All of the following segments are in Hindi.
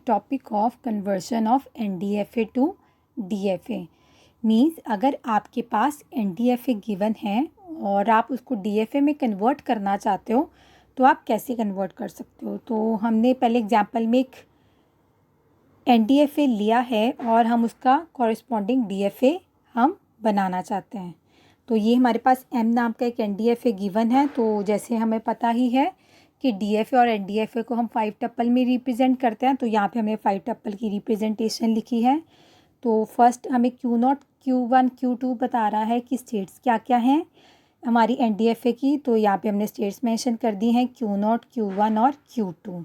Topic of conversion of NDFA to DFA। Means अगर आपके पास NDFA गिवन है और आप उसको DFA में कन्वर्ट करना चाहते हो तो आप कैसे कन्वर्ट कर सकते हो। तो हमने पहले एग्जांपल में एक NDFA लिया है और हम उसका कॉरेस्पॉन्डिंग DFA हम बनाना चाहते हैं। तो ये हमारे पास M नाम का एक NDFA गिवन है। तो जैसे हमें पता ही है कि DFA और NDFA को हम 5 टप्पल में रिप्रेजेंट करते हैं, तो यहाँ पे हमने 5 टप्पल की रिप्रेजेंटेशन लिखी है। तो फर्स्ट हमें Q0, Q1, Q2 बता रहा है कि स्टेट्स क्या क्या हैं हमारी NDFA की। तो यहाँ पे हमने स्टेट्स मेंशन कर दी हैं Q0, Q1 और Q2।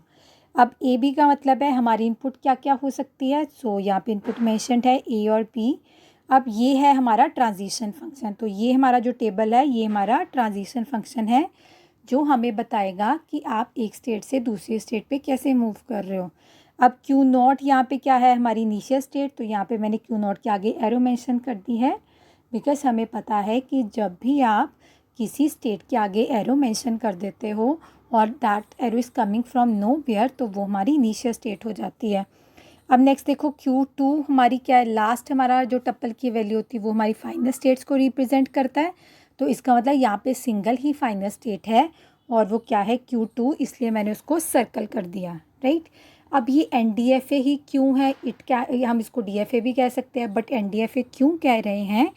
अब AB का मतलब है हमारी इनपुट क्या क्या हो सकती है। सो यहाँ पे इनपुट मेंशन्ड है A और P। अब ये है हमारा ट्रांजिशन फंक्शन। तो ये हमारा जो टेबल है ये हमारा ट्रांजिशन फंक्शन है जो हमें बताएगा कि आप एक स्टेट से दूसरी स्टेट पे कैसे मूव कर रहे हो। अब Q0 यहाँ पे क्या है हमारी इनिशियल स्टेट। तो यहाँ पे मैंने Q0 के आगे एरो मेंशन कर दी है बिकॉज हमें पता है कि जब भी आप किसी स्टेट के आगे एरो मेंशन कर देते हो और that arrow is coming from nowhere तो वो हमारी इनिशियल स्टेट हो जाती है। अब नेक्स्ट देखो Q2 हमारी क्या है, लास्ट हमारा जो टप्पल की वैल्यू होती है वो हमारी फाइनल स्टेट्स को रिप्रेजेंट करता है। तो इसका मतलब यहाँ पे सिंगल ही फाइनल स्टेट है और वो क्या है Q2, इसलिए मैंने उसको सर्कल कर दिया, राइट। अब ये NDFA ही क्यों है, हम इसको DFA भी कह सकते हैं, बट NDFA क्यों कह रहे हैं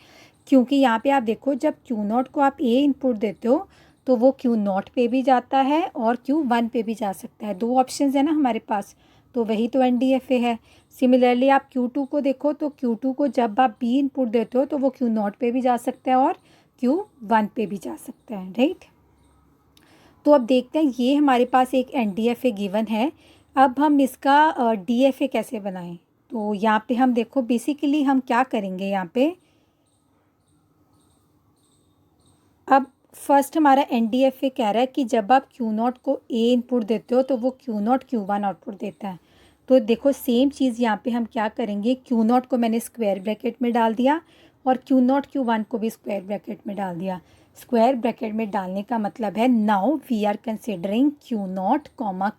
क्योंकि यहाँ पे आप देखो जब Q0 को आप A इनपुट देते हो तो वो Q0 पे भी जाता है और Q1 पे भी जा सकता है। 2 ऑप्शंस है ना हमारे पास, तो वही तो NDFA है। सिमिलरली आप Q2 को देखो तो Q2 को जब आप B इनपुट देते हो तो वो Q0 पे भी जा सकता है और Q1 पे भी जा सकता है, राइट। तो अब देखते हैं ये हमारे पास एक NDFA गिवन है। अब हम इसका DFA कैसे बनाएं। तो यहाँ पे हम देखो बेसिकली हम क्या करेंगे यहाँ पे। अब फर्स्ट हमारा NDFA कह रहा है कि जब आप Q0 को A इनपुट देते हो तो वो Q0 Q1 आउटपुट देता है। तो देखो सेम चीज़ यहाँ पे हम क्या करेंगे, Q0 को मैंने स्क्वायर ब्रैकेट में डाल दिया और Q0 Q1 को भी स्क्वायर ब्रैकेट में डाल दिया। स्क्वायर ब्रैकेट में डालने का मतलब है now we are considering Q0,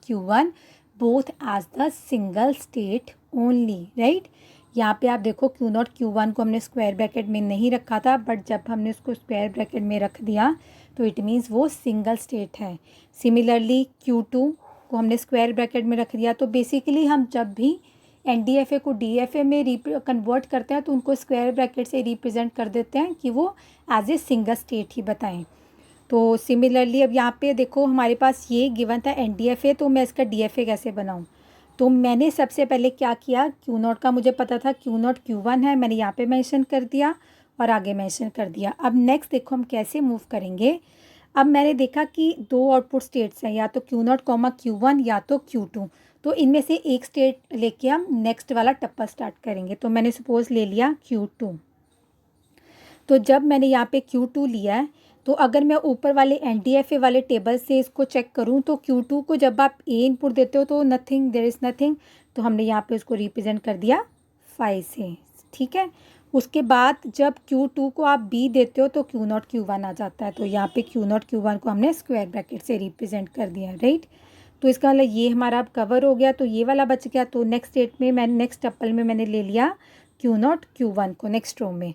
Q1 both as the single state only, right. यहाँ पे आप देखो Q0 Q1 को हमने स्क्वायर ब्रैकेट में नहीं रखा था, बट जब हमने उसको स्क्वायर ब्रैकेट में रख दिया तो इट मीन्स वो सिंगल स्टेट है। सिमिलरली Q2 को हमने स्क्वायर ब्रैकेट में रख दिया। तो बेसिकली हम जब भी NDFA को DFA में कन्वर्ट करते हैं तो उनको स्क्वायर ब्रैकेट से रिप्रेजेंट कर देते हैं कि वो एज ए सिंगल स्टेट ही बताएं। तो सिमिलरली अब यहाँ पे देखो हमारे पास ये गिवन था NDFA, तो मैं इसका DFA कैसे बनाऊँ। तो मैंने सबसे पहले क्या किया, Q0 का मुझे पता था Q0 Q1 है, मैंने यहाँ पे मेंशन कर दिया और आगे मेंशन कर दिया। अब नेक्स्ट देखो हम कैसे मूव करेंगे। अब मैंने देखा कि 2 आउटपुट स्टेट्स हैं, या तो Q0, Q1 या तो Q2। तो इनमें से एक स्टेट लेके हम नेक्स्ट वाला टप्पा स्टार्ट करेंगे। तो मैंने सपोज ले लिया Q2। तो जब मैंने यहाँ पे Q2 लिया है तो अगर मैं ऊपर वाले NDFA वाले टेबल से इसको चेक करूँ तो Q2 को जब आप A इनपुट देते हो तो नथिंग, देयर इज़ नथिंग, तो हमने यहाँ पे उसको रिप्रेजेंट कर दिया 5 से, ठीक है। उसके बाद जब Q2 को आप B देते हो तो Q0 Q1 आ जाता है। तो यहाँ पे Q0 Q1 को हमने स्क्वायर ब्रैकेट से रिप्रेजेंट कर दिया, राइट। तो इसका मतलब ये हमारा अब कवर हो गया, तो ये वाला बच गया। तो नेक्स्ट स्टेट में मैंने नेक्स्ट टप्पल में मैंने ले लिया Q0 Q1 को नेक्स्ट रो में।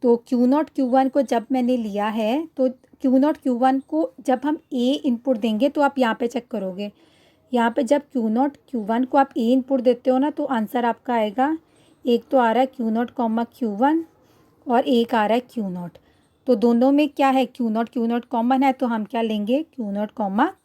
तो Q0 Q1 को जब मैंने लिया है तो Q0 Q1 को जब हम A इनपुट देंगे तो आप यहाँ पे चेक करोगे, यहाँ पे जब Q0 Q1 को आप A इनपुट देते हो ना तो आंसर आपका आएगा, एक तो आ रहा है Q0, Q1 और एक आ रहा है Q0। तो दोनों में क्या है, Q0 कॉमन है, तो हम क्या लेंगे Q0,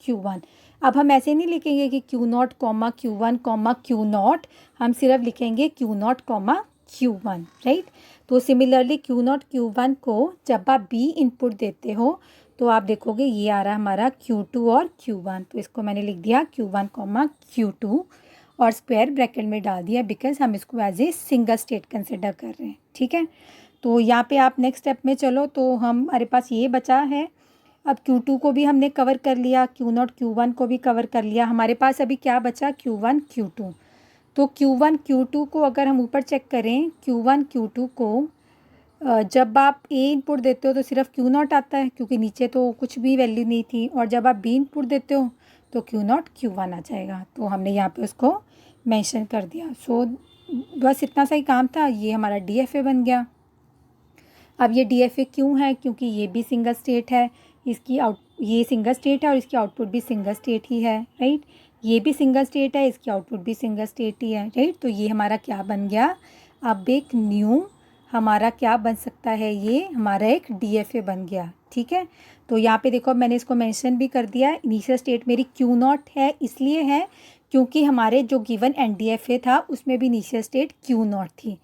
Q1। अब हम ऐसे नहीं लिखेंगे कि Q0, Q1, Q0, हम सिर्फ लिखेंगे Q0, Q1, राइट। तो सिमिलरली Q0 Q1 को जब आप B इनपुट देते हो तो आप देखोगे ये आ रहा है हमारा Q2 और Q1। तो इसको मैंने लिख दिया Q1, Q2 और स्क्वायर ब्रैकेट में डाल दिया बिकॉज हम इसको as a single state consider कर रहे हैं, ठीक है। तो यहाँ पे आप नेक्स्ट स्टेप में चलो, तो हमारे पास ये बचा है। अब Q2 को भी हमने कवर कर लिया, Q0 Q1 को भी कवर कर लिया, हमारे पास अभी क्या बचा Q1 Q2। तो Q1 Q2 को अगर हम ऊपर चेक करें, Q1 Q2 को जब आप A इनपुट देते हो तो सिर्फ Q0 आता है क्योंकि नीचे तो कुछ भी वैल्यू नहीं थी, और जब आप B इनपुट देते हो तो Q0 Q1 आ जाएगा। तो हमने यहाँ पे उसको मेंशन कर दिया। सो बस इतना सा ही काम था, ये हमारा DFA बन गया। अब ये DFA क्यों है? क्योंकि ये भी सिंगल स्टेट है, ये सिंगल स्टेट है और इसकी आउटपुट भी सिंगल स्टेट ही है, राइट। ये भी सिंगल स्टेट है, इसकी आउटपुट भी सिंगल स्टेट ही है, राइट। तो ये हमारा क्या बन गया? अब एक न्यू हमारा क्या बन सकता है? ये हमारा एक DFA बन गया, ठीक है। तो यहाँ पे देखो मैंने इसको मेंशन भी कर दिया। इनिशियल स्टेट मेरी Q0 है, इसलिए है क्योंकि हमारे जो गिवन NDFA था उसमें भी इनिशियल स्टेट Q0 थी।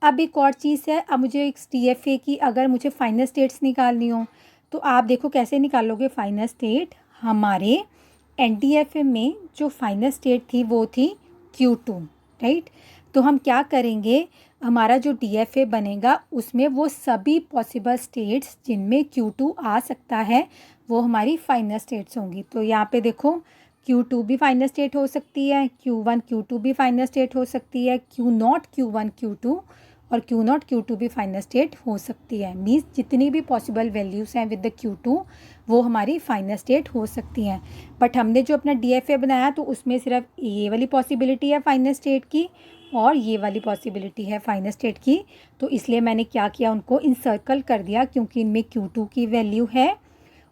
अब एक और चीज़ है, अब मुझे एक DFA की अगर मुझे फाइनल स्टेट्स निकालनी हो तो आप देखो कैसे निकालोगे फाइनल स्टेट। हमारे NDFA में जो फाइनल स्टेट थी वो थी Q2, राइट। तो हम क्या करेंगे, हमारा जो DFA बनेगा उसमें वो सभी पॉसिबल स्टेट्स जिनमें Q2 आ सकता है वो हमारी फाइनल स्टेट्स होंगी। तो यहाँ पे देखो Q2 भी फाइनल स्टेट हो सकती है, Q1 Q2 भी फाइनल स्टेट हो सकती है, Q0 Q1 Q2 और Q0 Q2 भी फाइनल स्टेट हो सकती है। मीन्स जितनी भी पॉसिबल वैल्यूज़ हैं विद द Q2 वो हमारी फाइनल स्टेट हो सकती हैं। बट हमने जो अपना DFA बनाया तो उसमें सिर्फ ये वाली पॉसिबिलिटी है फाइनल स्टेट की और ये वाली पॉसिबिलिटी है फाइनल स्टेट की। तो इसलिए मैंने क्या किया, उनको इंसर्कल कर दिया क्योंकि इनमें Q2 की वैल्यू है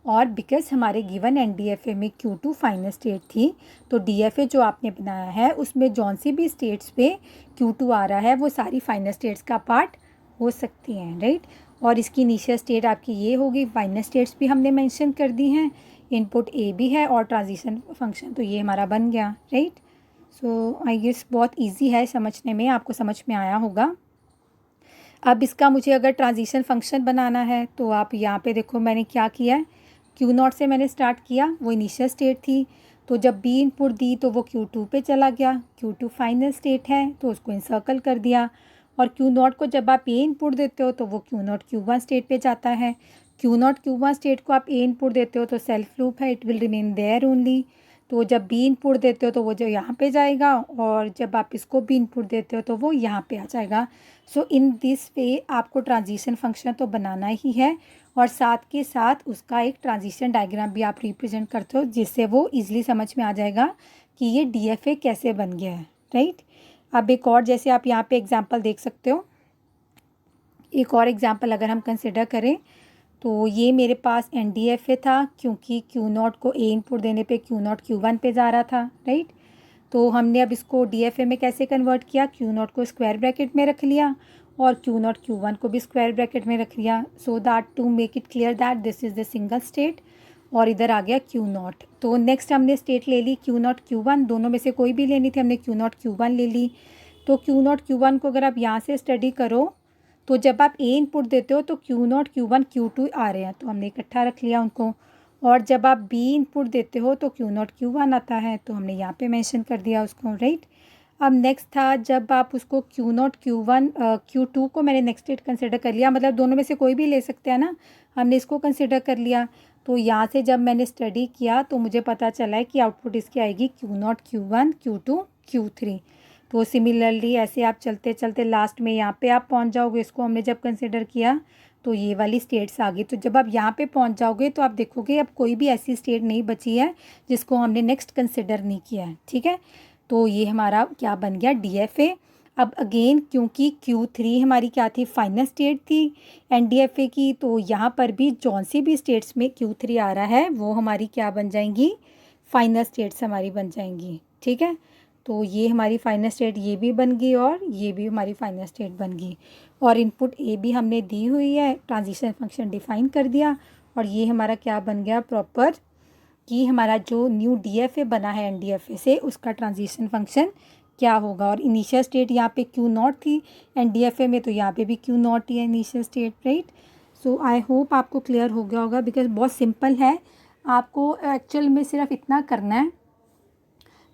और बिकॉज़ हमारे गिवन NDFA में Q2 फाइनल स्टेट थी। तो DFA जो आपने बनाया है उसमें जौन सी भी स्टेट्स पे Q2 आ रहा है वो सारी फाइनल स्टेट्स का पार्ट हो सकती हैं, राइट। और इसकी इनिशियल स्टेट आपकी ये होगी। फाइनल स्टेट्स भी हमने मेंशन कर दी हैं, इनपुट A भी है और ट्रांजिशन फंक्शन, तो ये हमारा बन गया, राइट। सो आई गेस बहुत ईजी है समझने में, आपको समझ में आया होगा। अब इसका मुझे अगर ट्रांजिशन फंक्शन बनाना है तो आप यहाँ पे देखो मैंने क्या किया है, Q0 से मैंने स्टार्ट किया, वो इनिशियल स्टेट थी। तो जब B इनपुट दी तो वो Q2 पे चला गया, Q2 फाइनल स्टेट है तो उसको इंसर्कल कर दिया। और Q0 को जब आप A इनपुट देते हो तो वो Q0 Q1 स्टेट पे जाता है। Q0 Q1 स्टेट को आप A इनपुट देते हो तो सेल्फ लूप है, it will remain there only. तो जब B इनपुट देते हो तो वो जो यहाँ पे जाएगा और जब आप इसको B इनपुट देते हो तो वो यहाँ पे आ जाएगा। सो इन दिस वे आपको ट्रांजिशन फंक्शन तो बनाना ही है और साथ के साथ उसका एक ट्रांजिशन डायग्राम भी आप रिप्रेजेंट करते हो जिससे वो इजीली समझ में आ जाएगा कि ये DFA कैसे बन गया है, राइट। अब एक और जैसे आप यहाँ पे एग्जांपल देख सकते हो, एक और एग्जांपल अगर हम कंसिडर करें तो ये मेरे पास NDFA था क्योंकि Q0 को A इनपुट देने पे Q0 Q1 पे जा रहा था, राइट। तो हमने अब इसको DFA में कैसे कन्वर्ट किया, Q0 को स्क्वायर ब्रैकेट में रख लिया और Q0 Q1 को भी स्क्वायर ब्रैकेट में रख लिया, so that to make it clear that this is the single state. और इधर आ गया Q0। तो नेक्स्ट हमने स्टेट ले ली Q0 Q1, दोनों में से कोई भी लेनी थी, हमने Q0 Q1 ले ली। तो Q0 Q1 को अगर आप यहाँ से स्टडी करो तो जब आप A इनपुट देते हो तो Q0 Q1 Q2 आ रहे हैं तो हमने इकट्ठा रख लिया उनको। और जब आप B इनपुट देते हो तो Q0 Q1 आता है तो हमने यहाँ पे मेंशन कर दिया उसको, राइट। अब नेक्स्ट था जब आप उसको Q0 Q1 Q2 को मैंने नेक्स्ट स्टेट कंसिडर कर लिया, मतलब दोनों में से कोई भी ले सकते हैं ना, हमने इसको कंसिडर कर लिया। तो यहाँ से जब मैंने स्टडी किया तो मुझे पता चला है कि आउटपुट इसकी आएगी Q0 Q1 Q2 Q3। तो सिमिलरली ऐसे आप चलते चलते लास्ट में यहाँ पे आप पहुँच जाओगे, इसको हमने जब कंसिडर किया तो ये वाली स्टेट्स आ गई। तो जब आप यहाँ पे पहुँच जाओगे तो आप देखोगे अब कोई भी ऐसी स्टेट नहीं बची है जिसको हमने नेक्स्ट कंसिडर नहीं किया है, ठीक है। तो ये हमारा क्या बन गया, DFA। अब अगेन क्योंकि Q3 हमारी क्या थी, फाइनल स्टेट थी NDFA की, तो यहाँ पर भी जौन सी भी स्टेट्स में Q3 आ रहा है वो हमारी क्या बन जाएंगी, फाइनल स्टेट्स हमारी बन जाएंगी, ठीक है। तो ये हमारी फाइनल स्टेट ये भी बन गई और ये भी हमारी फाइनल स्टेट बन गई। और इनपुट A भी हमने दी हुई है, ट्रांजिशन फंक्शन डिफाइन कर दिया और ये हमारा क्या बन गया प्रॉपर कि हमारा जो न्यू DFA बना है NDFA से उसका ट्रांजिशन फंक्शन क्या होगा। और इनिशियल स्टेट यहाँ पे Q0 थी NDFA में तो यहाँ पे भी Q0 ही है initial state, right. So I hope आपको क्लियर हो गया होगा बिकॉज बहुत सिंपल है। आपको एक्चुअल में सिर्फ इतना करना है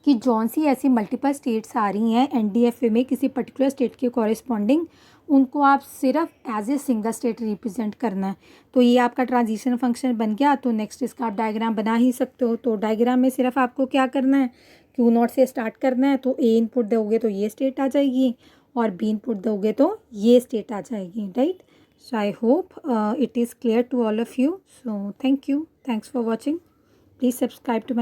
कि जौन सी ऐसी मल्टीपल स्टेट्स आ रही हैं NDFA में किसी पर्टिकुलर स्टेट के कॉरेस्पॉन्डिंग, उनको आप सिर्फ as a single state represent करना है। तो ये आपका ट्रांजिशन फंक्शन बन गया। तो नेक्स्ट इसका आप डायग्राम बना ही सकते हो। तो डायग्राम में सिर्फ आपको क्या करना है, Q0 से स्टार्ट करना है। तो A इनपुट दोगे तो ये स्टेट आ जाएगी और B इनपुट दोगे तो ये स्टेट आ जाएगी, right. So I hope it is clear to all of you. So thank you, thanks for watching, please subscribe to my